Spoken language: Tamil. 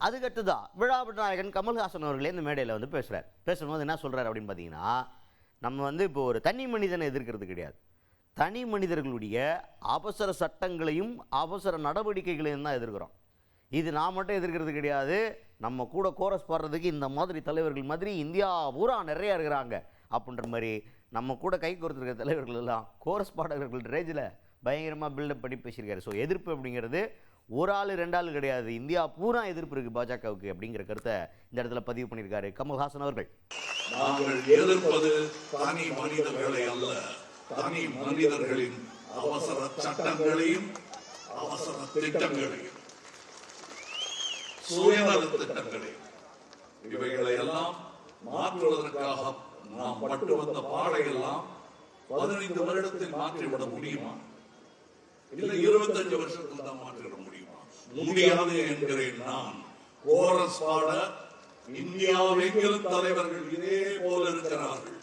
அதுக்கடுத்து தான் விழாவின் நாயகன் கமல்ஹாசன் அவர்களே இந்த மேடையில் வந்து பேசுகிறார். பேசும்போது என்ன சொல்கிறார் அப்படின்னு பார்த்தீங்கன்னா, நம்ம வந்து இப்போ ஒரு தனி மனிதனை எதிர்க்கிறது கிடையாது, தனி மனிதர்களுடைய அவசர சட்டங்களையும் அவசர நடவடிக்கைகளையும் தான் எதிர்க்கிறோம். இது நான் மட்டும் எதிர்க்கிறது கிடையாது, நம்ம கூட கோரஸ் பாடுறதுக்கு இந்த மாதிரி தலைவர்கள் மாதிரி இந்தியா பூரா நிறையா இருக்கிறாங்க அப்படின்ற மாதிரி நம்ம கூட கை கோர்த்துருக்கிற தலைவர்கள் எல்லாம் கோரஸ் பாடகர்கள் ரேஞ்சில் பயங்கரமாக பில்டப் பண்ணி பேசியிருக்காரு. ஸோ எதிர்ப்பு அப்படிங்கிறது ஒரு ஆள் ரெண்டு ஆள் கிடையாது, இந்தியா பூரா எதிர்ப்பு இருக்குது பாஜகவுக்கு அப்படிங்கிற கருத்தை இந்த இடத்துல பதிவு பண்ணியிருக்காரு கமல்ஹாசன் அவர்கள். நாங்கள் எதிர்ப்பது தனி மனிதர்களை அல்ல, தனி மனிதர்களின் அவசர சட்டங்களையும் அவசர திட்டங்களையும் சுயநல திட்டங்களையும் இவைகளை எல்லாம் மாற்றுவதற்காக நாம் பட்டு வந்த பாடையெல்லாம் 15 வருடத்தில் மாற்றிவிட முடியுமா? இல்லை 25 வருஷத்தில் தான் மாற்றிவிட முடியுமா? முடியாது என்கிறேன் நான். கோரஸ் பாட இந்தியாவெங்கிலும் தலைவர்கள் இதே போல இருக்கிறார்கள்.